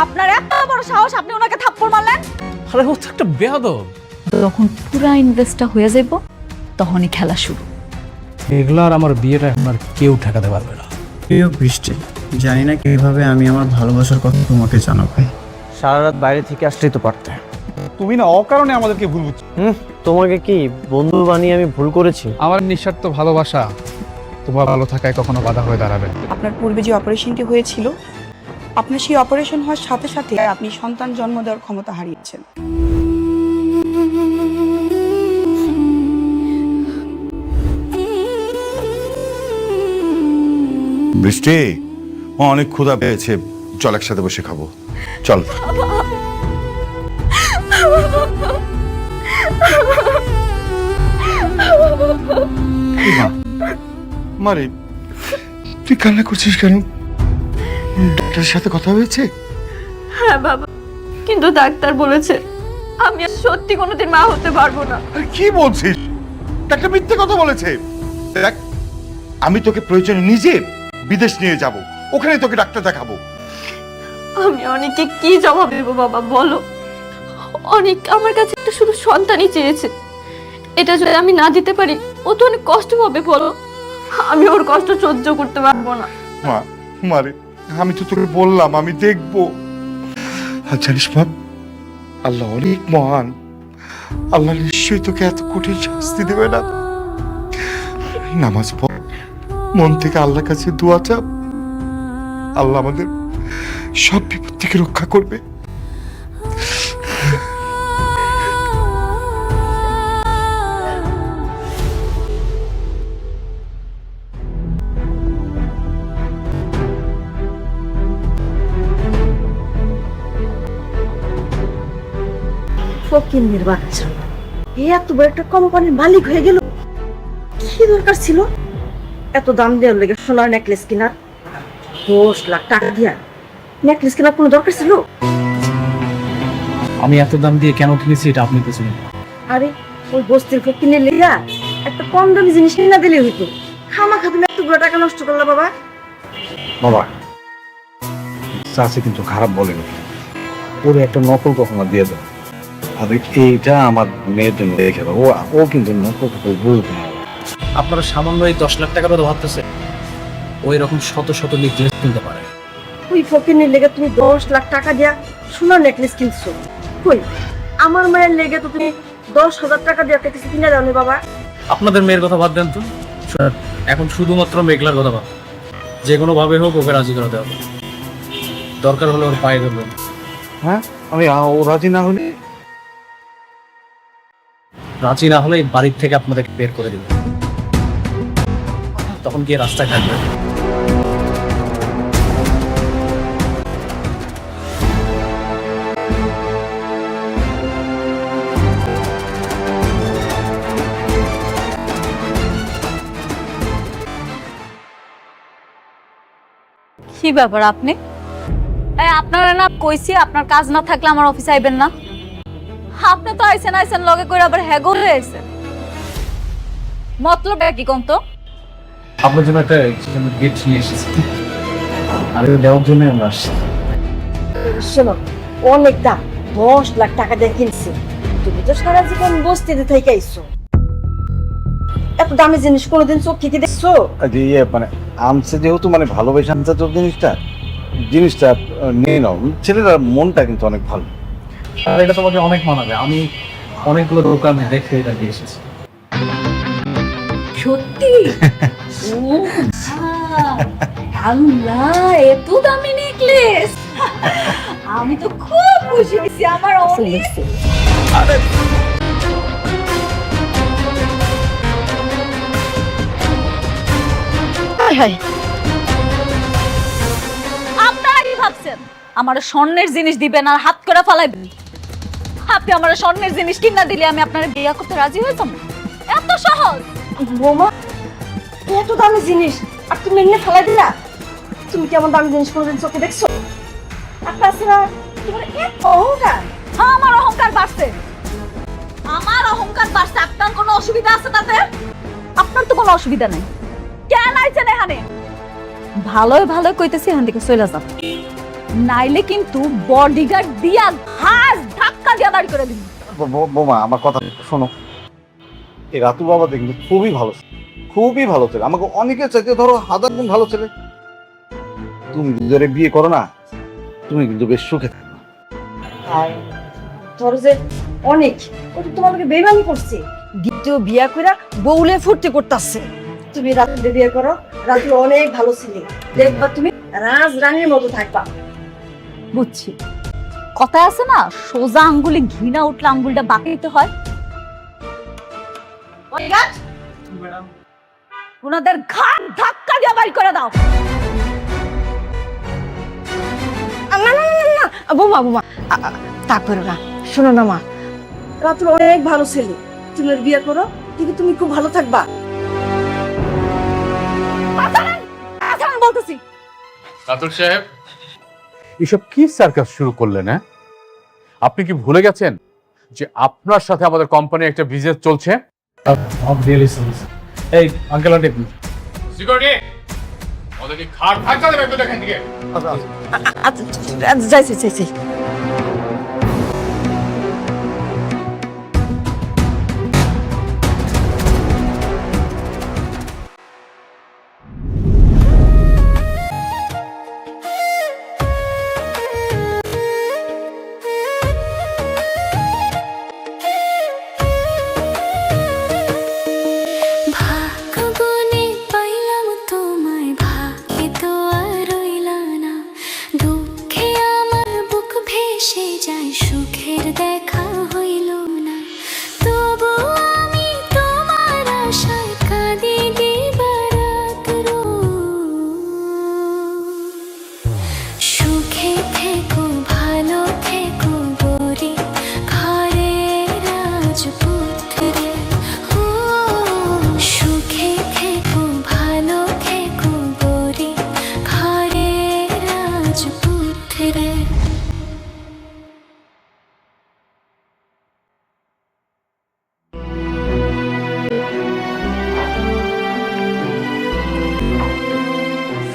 আপনার এত বড় সাহস, আপনি ওনাকে থাপ্পড় মারলেন? আরে ও তো একটা বেয়াদব। যখন পুরা ইনভেস্টটা হয়ে যাইব তখনই খেলা শুরু। এগুলো আর আমার বিয়েটা এখন আর কেউ ঠেকাতে পারবে না। প্রিয় বৃষ্টি, জানি না কিভাবে আমি আমার ভালোবাসার কথা তোমাকে জানাবো। সারা রাত বাইরে থেকে আসলেই তো পারতে। তুমি না অকারণে আমাদেরকে ভুল বুঝছো। তোমাকে কি বন্ধু বানিয়ে আমি ভুল করেছি? আমার নিঃস্বার্থ ভালোবাসা তোমার ভালো থাকায় কখনো বাধা হয়ে দাঁড়াবে না। আপনার পূর্বে যে অপারেশনটি হয়েছিল, আপনার সেই অপারেশন হওয়ার সাথে সাথে আপনি সন্তান জন্ম দেওয়ার ক্ষমতা হারিয়েছেন। বৃষ্টি, অনেক ক্ষুধা পেয়েছে, চল একসাথে বসে খাবো, চল। মারে, তুই কান্না করছিস কেন? ডাক্তারের সাথে কথা হয়েছে? হ্যাঁ বাবা, কিন্তু ডাক্তার বলেছে আমি আর সত্যি কোনোদিন মা হতে পারবো না। আরে কি বলছিস? ডাক্তার মিথ্যে কথা বলেছে। দেখ, আমি তোকে প্রয়োজনে নিজে বিদেশ নিয়ে যাব, ওখানে তোকে ডাক্তার দেখাবো। আমি অনেককে কি জবাব দেবো বাবা বলো? অনেক আমার কাছে একটা শুধু সন্তানই চেয়েছে, এটা যদি আমি না দিতে পারি ও তো অনেক কষ্ট পাবে বলো। আমি ওর কষ্ট সহ্য করতে পারবো না। মা, মারে, আমি তো তোকে বললাম আমি দেখবো। আর জানিস মা, আল্লাহ অনেক মহান, আল্লাহ নিশ্চয়ই তোকে এত কঠিন শাস্তি দেবে না। নামাজ পড়, মন থেকে আল্লাহর কাছে দোয়া চাপ, আল্লাহ আমাদের সব বিপদ থেকে রক্ষা করবে। ফকিন্নির বাচ্চা, এত বড় একটা কোম্পানির মালিক হয়ে গেল। কি দরকার ছিল এত দাম দেওয়ার লেগে সোনার নেকলেস কিনা? 10 লাখ টাকা দিয়া নেকলেস কেনার কোনো দরকার ছিল? আমি এত দাম দিয়ে কেন কিনেছি এটা আপনি বুঝুন। আরে ওই বস্তির ফকিন্নির লেগা একটা কম দামি জিনিস কিনা দিলে হইতো। খামাখা তুমি এতগুলো টাকা নষ্ট করলা বাবা। বাবা, চাচি কিন্তু খারাপ বলেনি, ওরে একটা নকল কখনো দিয়ে দাও। আর এইটা আমার মেয়ের জন্য রেখে দাও, ও কিন্তু নকল বুঝবে না। আপনারা সামান্য এই 10 লাখ টাকার কথা ভাবতেছে, ওই রকম শত শত নেকলেস কিনতে পারে। ওই ফকিন্নির লেগে তুমি 10 লাখ টাকা দিয়া সোনার নেকলেস কিনছো। কই আমার মায়ের লেগে তো তুমি 10,000 টাকা দিয়ে একটা কিছু কিনে দাওনি বাবা। আপনাদের মেয়ের কথা বাদ দেন তো, এখন শুধুমাত্র মেঘলার কথা ভাব। যে কোনো ভাবে হোক ওকে রাজি করাতে হবে, দরকার হলে ওর পায়ে ধরবেন। হ্যাঁ, আমি ও রাজি না হলে? রাজি না হলে এই বাড়ির থেকে আপনাদেরকে বের করে দেবেন, তখন গিয়ে রাস্তায় থাকবেন। কি ব্যাপার আপনি? আপনারা না কইছি আপনার কাজ না থাকলে আমার অফিসে আইবেন না। আপনি তো আইছেন লগে করে আবার হ্যাগো হয়ে আইছেন। মতলব কি কোন তো? আপনার জন্য একটা গিফট নিয়ে এসেছি, আর এটা দেওয়ার জন্য আমরা আসছি। শোনো, অনেক দাম, 10 লাখ টাকা দিয়ে কিনছি। তুমি তো সারা জীবন বস্তিতে থেকে আইছো, এত দামি জিনিস কোনোদিন চোখে কি দেখছো? ইয়ে মানে আনছে যেহেতু, মানে ভালোবেসে আনছে তো জিনিসটা নিয়ে নাও। ছেলেটার মনটা কিন্তু অনেক ভালো। আর এটা তোমাকে অনেক মানাবে, আমি অনেকগুলো দোকানে দেখে এটা দিয়ে এসেছি। সত্যি? ও আল্লাহ, এত দামি নেকলেস! আমি তো খুব খুশি হয়েছি। আমার অনেক আপনারা কি ভাবছেন আমার স্বর্ণের জিনিস দিবেন আর হাত করে ফালাইবেন? আপনি আমার স্বর্ণের জিনিস কিনা দিলে আমি আপনার বিয়ে করতে রাজি হয়ে যাবো? এত সহজ? বৌমা, এত দামি জিনিস আর তুমি এমনি ফেলাই দিলা? তুমি কি আমার দামি জিনিস কোনোদিন চোখে দেখছো? আর তাছাড়া তোমার এত অহংকার। হ্যাঁ, আমার অহংকার বাড়ছে। আপনার কোনো অসুবিধা আছে তাতে? আপনার তো কোনো অসুবিধা নাই। কেন আইছেন এখানে? ভালোই কইতেছি, এখান থেকে চলে যান। নাইলে কিন্তু বডিগার্ড দিয়া ঘাস ধাক্কা দিয়া বাড়ি করে দিবি। বোমা আমার কথা শোনো, এই রাতুল বাবা দেখলি খুবই ভালো ছেলে, খুবই ভালো ছেলে, আমাকে অনেকের চাইতে ধরো 1000 গুণ ভালো ছেলে। তুমি যদি বিয়ে করো না, তুমি কিন্তু বেশ সুখে থাকবে। আর তোর যে অনেক ও তো তোমাকে বেইমানি করছে, দ্বিতীয় বিয়া কইরা বউলে ফুর্তি করতেছে। তুমি রাতুলে বিয়ে করো, রাতুল অনেক ভালো ছিলে, দেখবা তুমি রাজ রানীর মতো থাকবা। বুঝছি, কথা আছে না, সোজা আঙ্গুলে ঘৃণা উঠলে আঙ্গুলটা বাঁকাইতে হয়। ওনাদের ঘাট ধাক্কা দিয়ে বাড়ি করে দাও। না না না না বোমা বোমা তা করো না, শোনো না মা, রাতুল অনেক ভালো ছেলে, তুমি ওর বিয়ে করো, কিন্তু তুমি খুব ভালো থাকবা। বলতেছি রাতুল সাহেব, এসব কি সার্কাস শুরু করলেন? হ্যাঁ, আপনি কি ভুলে গেছেন যে আপনার সাথে আমাদের কোম্পানির একটা বিজনেস চলছে? এই আঙ্কেল আন্টি, সিকিউরিটি, ওদেরকে খাট ধাক্কা দেবে একটু দেখেন দিকে। যাইছি যাইছি।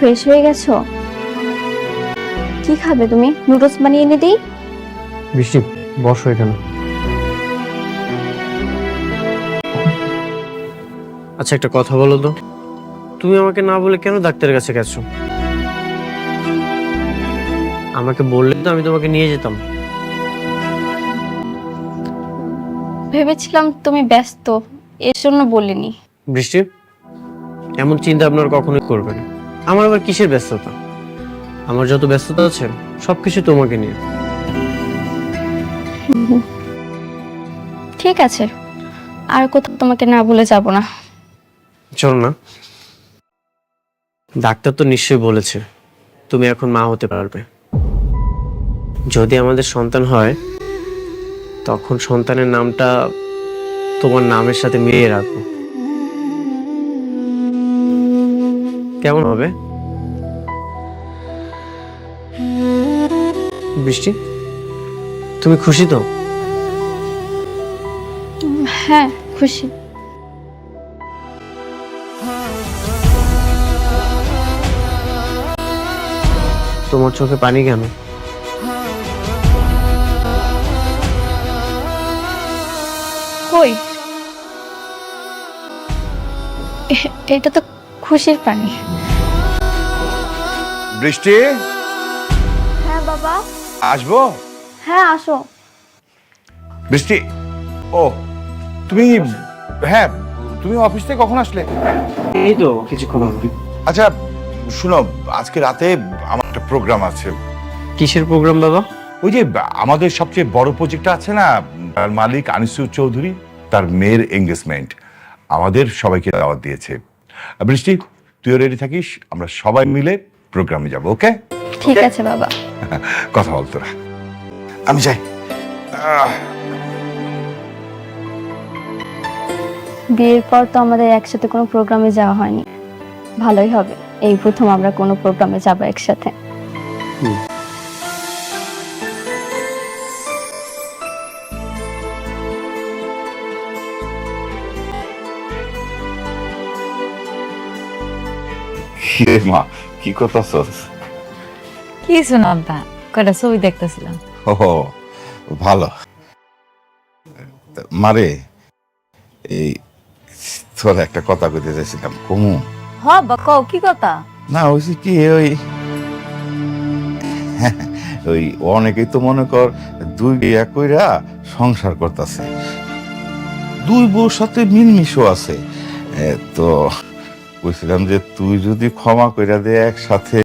ফ্রেশ হয়ে গেছো? কি খাবে তুমি? নুডলস বানিয়ে এনে দিই? বৃষ্টি, বসো এখানে। আচ্ছা, একটা কথা বলো তো, তুমি আমাকে না বলে কেন ডাক্তারের কাছে গেছো? আমাকে বললে তো আমি তোমাকে নিয়ে যেতাম। ভেবেছিলাম তুমি ব্যস্ত, এর জন্য বলিনি। বৃষ্টি, এমন চিন্তা আপনার কখনোই করবে না। আমার আবার কিসের ব্যস্ততা? আমার যত ব্যস্ততা আছে সবকিছু তোমাকে নিয়ে। ঠিক আছে, আর কোথাও তোমাকে না বলে যাব না। চলো না, ডাক্তার তো নিশ্চয়ই বলেছে তুমি এখন মা হতে পারবে। যদি আমাদের সন্তান হয়, তখন সন্তানের নামটা তোমার নামের সাথে মিলিয়ে রাখবো। কেমন হবে বৃষ্টি? তুমি খুশি তো? হ্যাঁ, খুশি। তোমার চোখে পানি কেন? কই, এটা তো খুশির পানি। বৃষ্টি, হ্যাঁ বাবা। আসবো? হ্যাঁ, আসো। বৃষ্টি, ও তুমি, হ্যাঁ তুমি অফিস থেকে কখন আসলে? এই তো কিছুক্ষণ হবে। আচ্ছা শুনো, আজকে রাতে আমার একটা প্রোগ্রাম আছে। কিসের প্রোগ্রাম বাবা? ওই যে আমাদের সবচেয়ে বড় প্রজেক্টটা আছে না, তার মালিক আনিসুর চৌধুরী, তার মেয়ের এঙ্গেজমেন্ট, আমাদের সবাইকে দাওয়াত দিয়েছে। বৃষ্টি, তুইও রেডি থাকিস, আমরা সবাই মিলে প্রোগ্রামে যাব। ওকে? ঠিক আছে বাবা। কথা বল তোরা, আমি যাই। বিয়ের পর তো আমাদের একসাথে কোনো প্রোগ্রামে যাওয়া হয়নি, ভালোই হবে এই প্রথম আমরা কোনো প্রোগ্রামে যাব একসাথে। মা কি করতেছস? কিছু না আব্বা, কয়টা ছবি দেখতেছিলাম। ও ভালো। মারে, এই তোর একটা কথা কইতে চাইছিলাম, কমু? হ আব্বা, কও কি কথা? না হয়েছে কি, ওই অনেকেই তো মনে কর দুই বিয়া কইরা সংসার করতেছে, দুই বউর সাথে মিলমিশও আছে। তো বলছিলাম যে তুই যদি ক্ষমা কইরা দে একসাথে।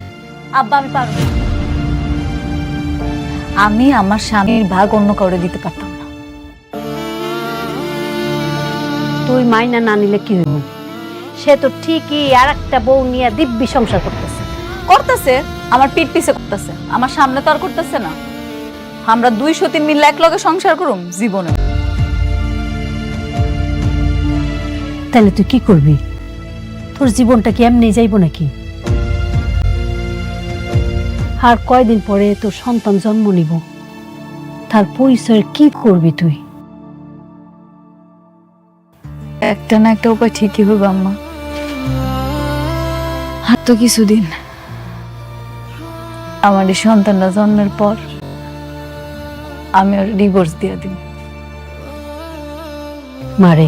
আব্বা আমি পারবো না। আমি আমার স্বামীর ভাগ অন্য কাউরে দিতে পারতাম না। তুই মাইনা না নিলে কি হইব? সে তো ঠিকই আর একটা বউ নিয়ে দিব্যি সংসার করতেছে। করতেছে, আমার পিঠ পিছে করতেছে, আমার সামনে তো আর করতেছে না। আমরা 2-3 মিলে এক লগে সংসার করুম জীবনে। তাহলে তুই কি করবি? তোর জীবনটা কি এমনি যাইব নাকি? আর কয়দিন পরে তোর সন্তান জন্ম নিব, তার পরিচয় কি করবি তুই? একটা না একটা উপায় ঠিকই হবে আম্মা। আর তো কিছুদিন, আমার এই সন্তানটা জন্মের পর আমি ওর ডিভোর্স দিয়ে দিব। মারে,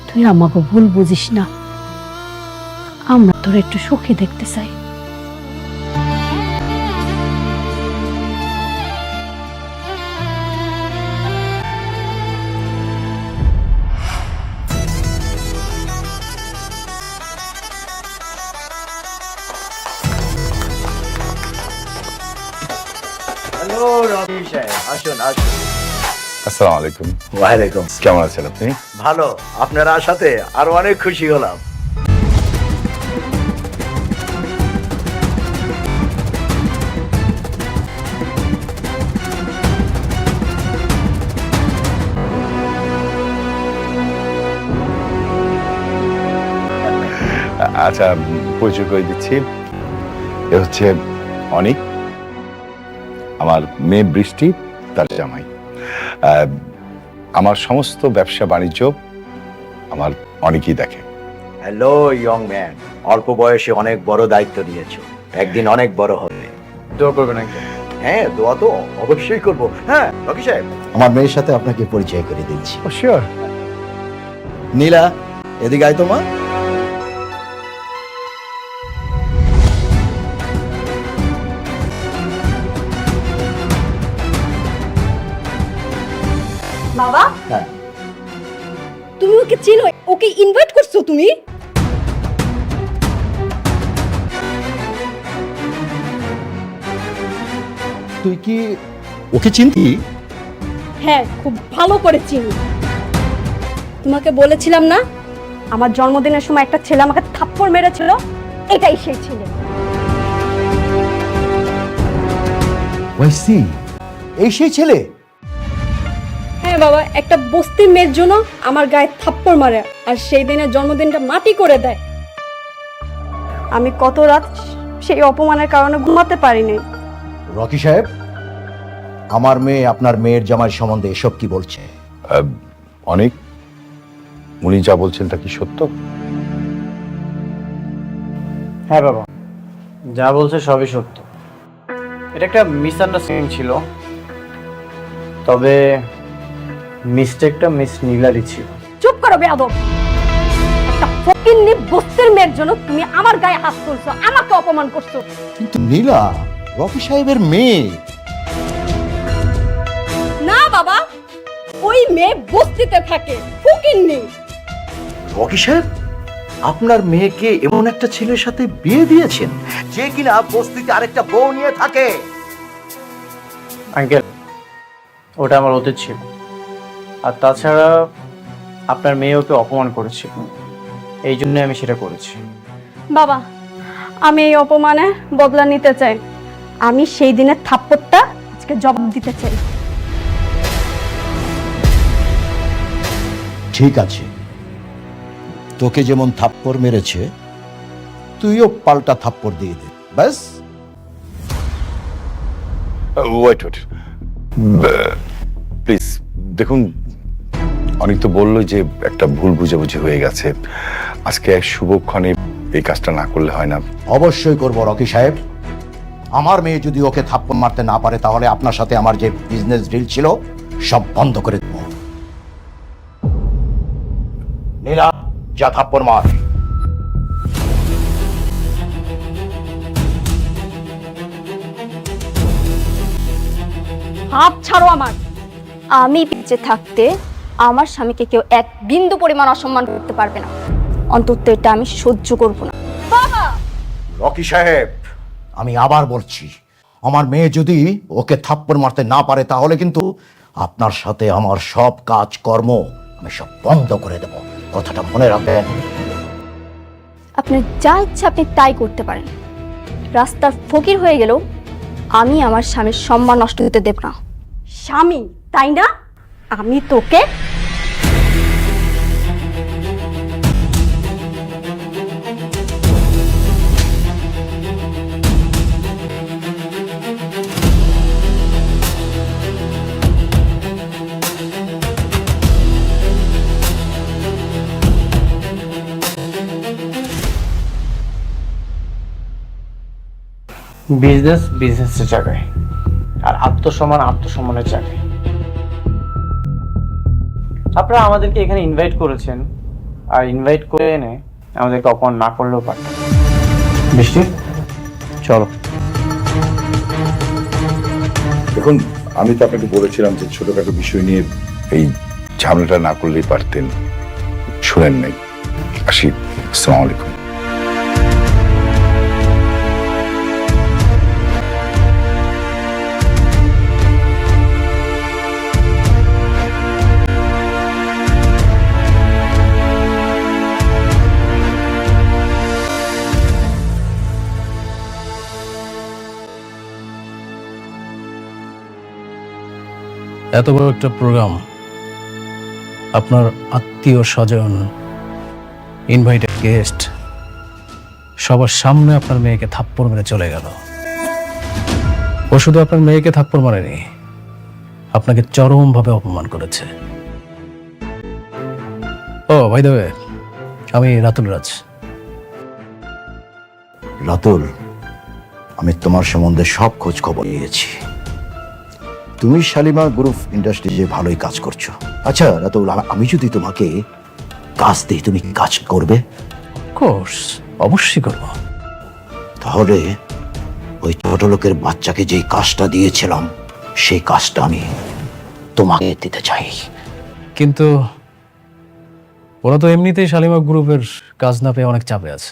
তুই আমাকে ভুল বুঝিস না, আমরা তোর একটু সুখী দেখতে চাই। হ্যালো রবি সাহেব, আসুন আসুন। আসসালামু আলাইকুম। ওয়ালাইকুম। কেমন আছেন আপনি? ভালো, আপনার আসাতে আরো অনেক খুশি হলাম। আচ্ছা, পরিচয় করে দিচ্ছি। এ হচ্ছে অনিক, আমার মেয়ে বৃষ্টি, তার জামাই। আমার সমস্ত ব্যবসা বাণিজ্য আমার অনেকই দেখে। হ্যালো ইয়ং ম্যান, অল্প বয়সে অনেক বড় দায়িত্ব নিয়েছো, একদিন অনেক বড় হবে। দোয়া করবেন আঙ্কেল। হ্যাঁ, দোয়া তো অবশ্যই করবো। হ্যাঁ রকি সাহেব, আমার মেয়ের সাথে আপনাকে পরিচয় করে দিচ্ছি। শিওর। নীলা, এদিকে আয় তোমা। বাবা, হ্যাঁ। তুমি ওকে চিনো? ওকে ইনভাইট করছো তুমি? তুই কি ওকে চিনতি? হ্যাঁ, খুব ভালো করে চিনি। তোমাকে বলেছিলাম না, আমার জন্মদিনের সময় একটা ছেলে আমাকে থাপ্পড় মেরেছিল, এটাই সেই ছেলে। ওয়াইসি, এই সেই ছেলে? হ্যাঁ বাবা, একটা বস্তির মেয়ের জন্য আমার গায়ে থাপ্পড় মারে আর সেই দিনের জন্মদিনটা মাটি করে দেয়। আমি কত রাত সেই অপমানের কারণে ঘুমাতে পারিনি। রকি সাহেব, আমার মেয়ে আপনার মেয়ের জামাই সম্বন্ধে এসব কি বলছে? অনেক, উনি যা বলছেন তা কি সত্য? হ্যাঁ বাবা, যা বলছে সবই সত্য। এটা একটা মিসআন্ডারস্ট্যান্ডিং ছিল, তবে মিস্টেকটা মিস নীলারই ছিল। চুপ করো বেয়াদব! একটা ফকিন্নি বস্তির মেয়ের জন্য তুমি আমার গায়ে হাত তুলছো, আমাকে অপমান করছো। কিন্তু নীলা রকি সাহেবের মেয়ে। না বাবা, ওই মেয়ে বস্তিতে থাকে, ফকিন্নি। রকি সাহেব, আপনার মেয়েকে এমন একটা ছেলের সাথে বিয়ে দিয়েছেন যে কিনা বস্তিতে আরেকটা বউ নিয়ে থাকে। আঙ্কেল, ওটা আমার অতীত ছিল। আর তাছাড়া আপনার মেয়ে ওকে অপমান করেছিল, এই জন্য আমি সেটা করেছি। বাবা, আমি এই অপমানে বদলা নিতে চাই। আমি সেই দিনের থাপ্পড়টা আজকে জবাব দিতে চাই। ঠিক আছে, তোকে যেমন থাপ্পড় মেরেছে তুইও পাল্টা থাপ্পড় দিয়ে দে, ব্যাস। ওয়েট ওয়েট, প্লিজ দেখুন, অনেক তো বললো যে একটা ভুল বুঝাবুঝি হয়ে গেছে, আজকে এক শুভক্ষণে এই কাজটা না করলে হয় না। অবশ্যই করব রকি সাহেব, আমার মেয়ে যদি ওকে থাপ্পড় মারতে না পারে তাহলে আপনার সাথে আমার যে বিজনেস ডিল ছিল সব বন্ধ করে দেব। নীলা, যা থাপ্পড় মার। হাত ছাড়ো আমার। আমি বেঁচে থাকতে আমার স্বামীকে কেউ এক বিন্দু পরিমাণ অসম্মান করতে পারবে না, অন্তত এটা আমি সহ্য করব না। রকি সাহেব, আমি আবার বলছি, আমার মেয়ে যদি ওকে থাপ্পড় মারতে না পারে তাহলে কিন্তু আপনার সাথে আমার সব কাজকর্ম আমি সব বন্ধ করে দেব, কথাটা মনে রাখবেন। আপনার যা ইচ্ছা আপনি তাই করতে পারেন, রাস্তার ফকির হয়ে গেলেও আমি আমার স্বামীর সম্মান নষ্ট হতে দেব না। স্বামী তাই না? আমি তোকে বিজনেস বিজনেসের জায়গায়, আর আত্মসম্মান আত্মসম্মানের জায়গায়। আপনারা আমাদেরকে এখানে ইনভাইট করেছেন, আর ইনভাইট করে এনে আমাদেরকে অপমান না করলেও পারতেন। বৃষ্টি, চলো। দেখুন, আমি তো আপনাকে বলেছিলাম যে ছোটখাটো বিষয় নিয়ে এই ঝামেলাটা না করলেই পারতেন, শুনেন নাই। আসি, আসসালামু আলাইকুম। এত বড় একটা প্রোগ্রাম, আপনার আত্মীয় স্বজন, ইনভাইটেড গেস্ট, সবার সামনে আপনার মেয়েকে থাপ্পড় মেরে চলে গেল। ও শুধু আপনার মেয়েকে থাপ্পড় মারেনি, আপনাকে চরমভাবে অপমান করেছে। ও ভাই দেবে, আমি রাতুল রাজ। রাতুল, আমি তোমার সম্বন্ধে সব খোঁজ খবর নিয়েছি। তুমি শালিমা গ্রুপ ইন্ডাস্ট্রি যে ভালোই কাজ করছো। আচ্ছা রাতুল, আমি যদি তোমাকে কাজ দিই, তুমি কি কাজ করবে? কোর্স অবশ্যই করব। তাহলে ওই ছোট লোকের বাচ্চাকে যেই কাজটা দিয়েছিলাম সেই কাজটা আমি তোমাকে দিতে চাই। কিন্তু ওরা তো এমনিতেই শালিমা গ্রুপের কাজ না পেয়ে অনেক চাপে আছে,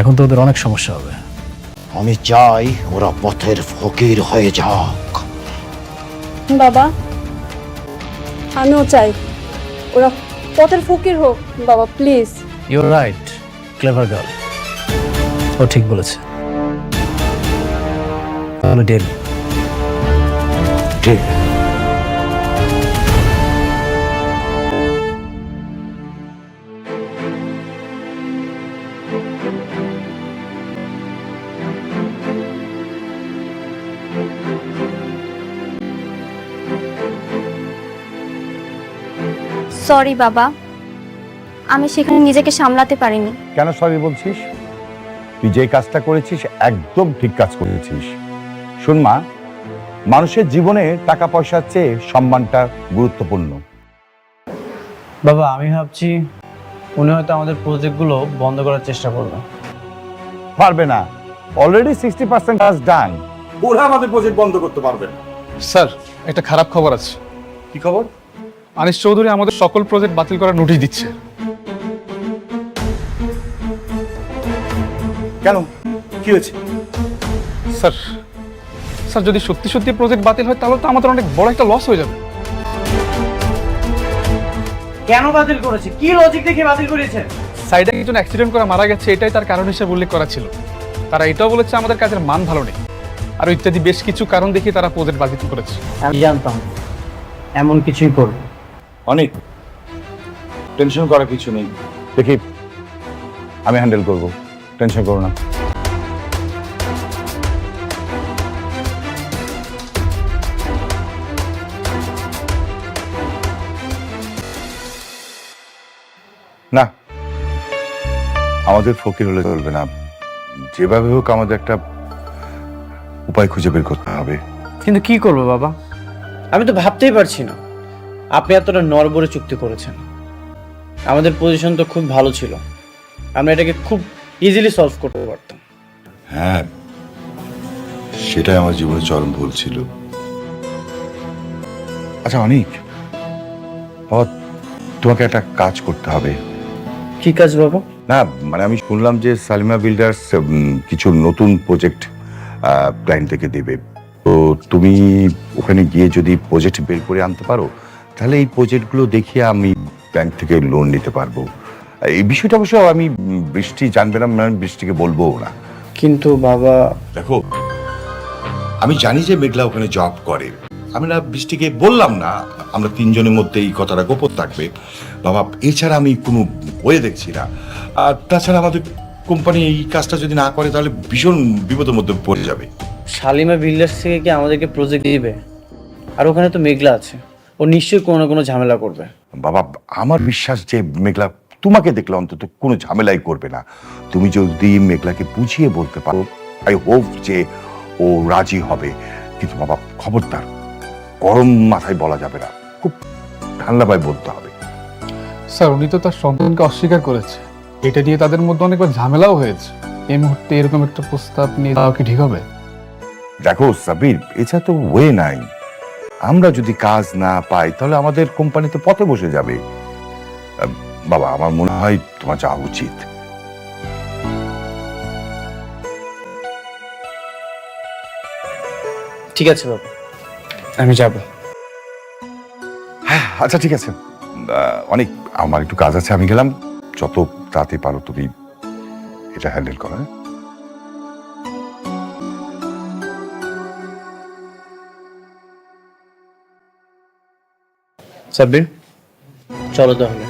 এখন তো ওদের অনেক সমস্যা হবে। আমি চাই ওরা পথের ফকির হয়ে যাক। বাবা, আমিও চাই ওরা পথের ফকির হোক। বাবা please. You're right, clever girl, ও ঠিক বলেছে। তাহলে ডেল। ঠিক। সরি বাবা, আমি সেখানে নিজেকে সামলাতে পারিনি। কেন সরি বলছিস? তুই যে কাজটা করেছিস একদম ঠিক কাজ করেছিস। শোন মা, মানুষের জীবনে টাকা পয়সার চেয়ে সম্মানটা গুরুত্বপূর্ণ। বাবা, আমি ভাবছি উনি হয়তো আমাদের প্রজেক্টগুলো বন্ধ করার চেষ্টা করবে। পারবে না, অলরেডি 60% কাজ ডান। ওরা আমাদের প্রজেক্ট বন্ধ করতে পারবে না। স্যার, একটা খারাপ খবর আছে। কি খবর? আনিস চৌধুরী আমাদের সকল প্রজেক্ট বাতিল করার নোটিশ দিচ্ছে। কেন, কি হয়েছে? স্যার, স্যার যদি সত্যি সত্যি প্রজেক্ট বাতিল হয় তাহলে তো আমাদের অনেক বড় একটা লস হয়ে যাবে। কেন বাতিল করেছে? কি লজিক দেখে বাতিল করেছে? সাইডে একজন অ্যাক্সিডেন্ট করে মারা গেছে, এটাই তার কারণ হিসেবে উল্লেখ করা ছিল। তারা এটাও বলেছে আমাদের কাজের মান ভালো নেই, আর ইত্যাদি বেশ কিছু কারণ দেখে তারা প্রজেক্ট বাতিল করেছে। আমি জানতাম এমন কিছুই করবে। অনেক টেনশন করার কিছু নেই, দেখি আমি হ্যান্ডেল করব, টেনশন করো না। না, আমাদের ফকির হলে চলবে না, যেভাবে হোক আমাদের একটা উপায় খুঁজে বের করতে হবে। কিন্তু কি করবো বাবা, আমি তো ভাবতেই পারছি না। আপনি এতটা নড়বড়ে চুক্তি করেছেন, আমাদের পজিশন তো খুব ভালো ছিল, আমরা এটাকে খুব ইজিলি সলভ করতে পারতাম। হ্যাঁ, সেটাই আমার জীবনে চরম ভুল ছিল। আচ্ছা অনিক, বাবা তোমাকে একটা কাজ করতে হবে। কি কাজ বাবা? না মানে আমি শুনলাম যে সালিমা বিল্ডার্স কিছু নতুন প্রজেক্ট ক্লায়েন্টদেরকে দেবে। তো তুমি ওখানে গিয়ে যদি প্রজেক্ট বের করে আনতে পারো, তাহলে এই প্রজেক্টগুলো দেখিয়ে আমি ব্যাংক থেকে লোন নিতে পারবো। এই বিষয়টা অবশ্য আমি বৃষ্টি জানবে না, আমি বৃষ্টিকে বলবো না। কিন্তু বাবা, দেখো আমি জানি যে মেঘলা ওখানে জব করে, আমি না বৃষ্টিকে বললাম না, আমরা তিনজনের মধ্যে এই কথাটা গোপন থাকবে বাবা। এছাড়া আমি কোনো ওয়ে দেখছি না। আর তাছাড়া আমাদের কোম্পানি এই কাজটা যদি না করে তাহলে ভীষণ বিপদের মধ্যে পড়ে যাবে। শালিমা বিল্ডার্স থেকে কি আমাদেরকে প্রজেক্ট দিবে? আর ওখানে তো মেঘলা আছে, ও নিশ্চয়ই কোনো না কোনো ঝামেলা করবে। বাবা আমার বিশ্বাস যে মেঘলা তোমাকে দেখলে অন্তত কোনো ঝামেলাই করবে না। তুমি যদি মেঘলাকে বুঝিয়ে বলতে পারো, আই হোপ যে ও রাজি হবে। কিন্তু বাবা খবরদার গরম মাথায় বলা যাবে না, খুব ঠান্ডাভাবে বলতে হবে। স্যার উনি তো তার সন্তানকে অস্বীকার করেছে, এটা নিয়ে তাদের মধ্যে অনেকবার ঝামেলাও হয়েছে। এই মুহূর্তে এরকম একটা প্রস্তাব নিয়ে যাওয়া কি ঠিক হবে? দেখো সাবির, এছাড়া তো ওয়ে নাই। আমরা যদি কাজ না পাই তাহলে আমাদের কোম্পানি তো পথে বসে যাবে। বাবা আমার মনে হয় তোমার যাওয়া উচিত। ঠিক আছে বাবা, আমি যাব। হ্যাঁ আচ্ছা ঠিক আছে, অনেক আমার একটু কাজ আছে, আমি গেলাম। যত তাড়াতাড়ি পারো তুমি এটা হ্যান্ডেল করো। হ্যাঁ? সাব্বির চলো তাহলে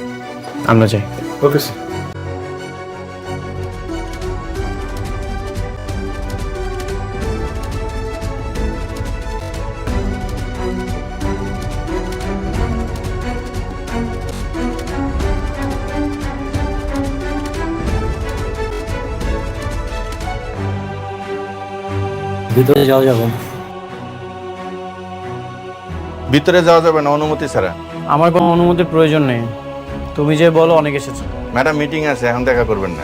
আমরা যাই। Okay sir. ভিতরে যাওয়া যাবে? ভিতরে যাওয়া যাবে না অনুমতি ছাড়া। আমার কোনো অনুমতির প্রয়োজন নেই, তুমি যে বলো অনেক এসেছো। ম্যাডাম মিটিং আছে, এখন দেখা করবেন না।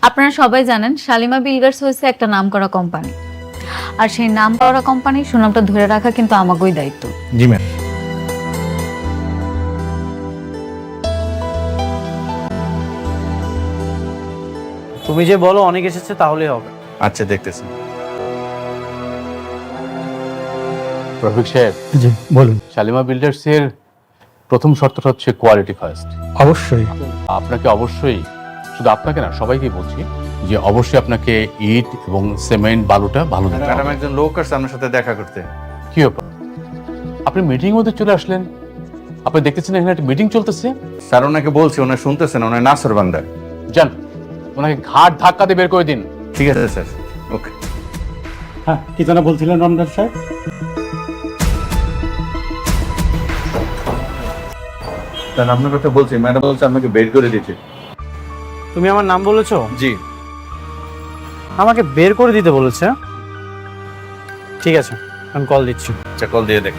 আপনারা সবাই জানেন শালিমা বিল্ডার্স হয়েছে একটা নামকরা কোম্পানি, আর সেই নামকরা কোম্পানির সুনামটা ধরে রাখা কিন্তু আমাকেই দায়িত্ব। জি ম্যাম। তুমি যে বলো অনেক এসেছে তাহলেই হবে। আচ্ছা দেখতেছি। রফিক সাহেব, জি বলুন। শালিমা বিল্ডার্স এর প্রথম শর্তটা হচ্ছে কোয়ালিটি ফার্স্ট। অবশ্যই। আপনাকে অবশ্যই, শুধু আপনাকে না সবাইকে বলছি যে অবশ্যই আপনাকে ইট এবং সিমেন্ট বালুটা ভালো দিতে ম্যাডাম হবে। একজন লোক আসছে আপনার সাথে দেখা করতে। কি ব্যাপার, আপনি মিটিং মধ্যে চলে আসলেন? আপনি দেখতেছেন এখানে একটা মিটিং চলতেছে। স্যার ওনাকে বলছি, ওনার শুনতেছেন, ওনার নাসর বান্দা। যান ওনাকে ঘাট ধাক্কা দিয়ে বের করে দিন। ঠিক আছে স্যার, ওকে। হ্যাঁ, কি যেন বলছিলেন রমজান সাহেব? স্যার আপনার কথা বলছি, ম্যাডাম বলছে আপনাকে বের করে দিতে। তুমি আমার নাম বলেছো? জি। আমাকে বের করে দিতে বলেছে? ঠিক আছে, আমি কল দিচ্ছি। আচ্ছা কল দিয়ে দেখ।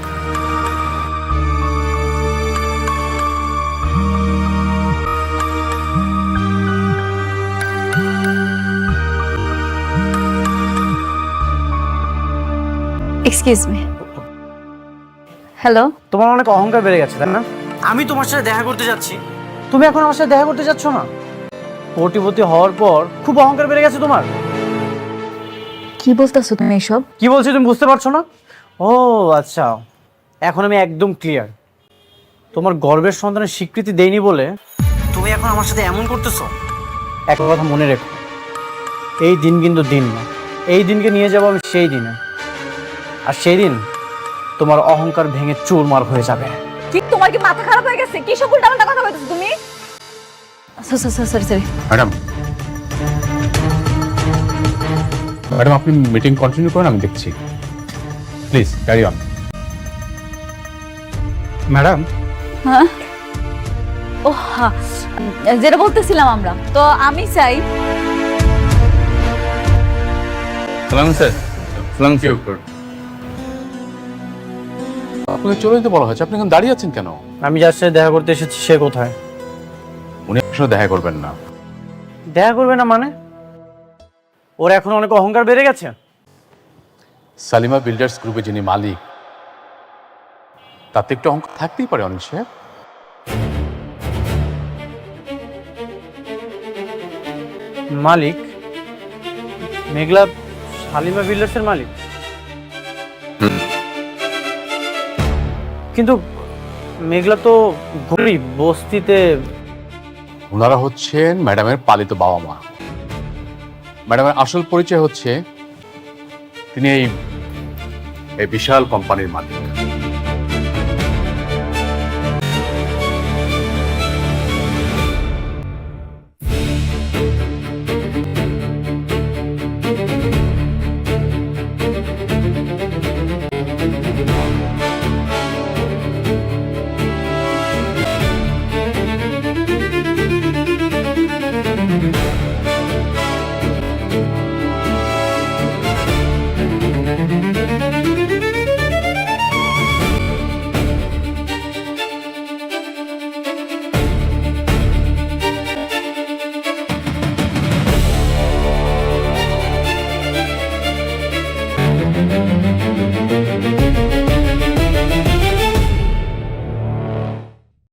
Excuse me. হ্যালো। তোমার অনেক অহংকার বেড়ে গেছে তাই না? আমি তোমার সাথে দেখা করতে যাচ্ছি, তুমি এখন আমার সাথে দেখা করতে যাচ্ছ না? কোটিপতি হওয়ার পর খুব অহংকার বেড়ে গেছে তোমার। কি বলতেছো তুমি এসব? কি বলছি তুমি বুঝতে পারছো না? ও আচ্ছা, এখন আমি একদম ক্লিয়ার। তোমার গর্বের সন্তানের স্বীকৃতি দেইনি বলে তুমি এখন আমার সাথে এমন করতেছো। একটা কথা মনে রেখো, এই দিন কিন্তু দিন না, এই দিনকে নিয়ে যাবো আমি সেই দিনে, আর সেই দিন তোমার অহংকার ভেঙে চুরমার হয়ে যাবে। কি তোমার কি মাথা খারাপ হয়ে গেছে? কি সব উল্টাপাল্টা কথা বলতেছো তুমি? সরি। ম্যাডাম, ম্যাডাম আপনি মিটিং কন্টিনিউ করেন, আমি দেখছি। Please carry on. ম্যাডাম। হ্যাঁ ও হ্যাঁ, যেটা বলতেছিলাম আমরা তো আমি চাই সালাম স্যার, সালাম কি আপনাকে চলে যেতে বলা হয়েছে, আপনি এখন দাঁড়িয়ে আছেন কেন? আমি যার সাথে দেখা করতে এসেছি সে কোথায়? উনি আপনার সাথে দেখা করবেন না। দেখা করবে না মানে? ওর এখন অনেক অহংকার বেড়ে গেছে। সালিমা বিল্ডার্স গ্রুপে যিনি মালিক, তাতে একটু অহংকার থাকতেই পারে অনিল সাহেব। মালিক? মেঘলা সালিমা বিল্ডার্সের মালিক? কিন্তু মেঘলা তো গরিব, বস্তিতে। ওনারা হচ্ছেন ম্যাডামের পালিত বাবা মা। ম্যাডামের আসল পরিচয় হচ্ছে তিনি এই বিশাল কোম্পানির মালিক।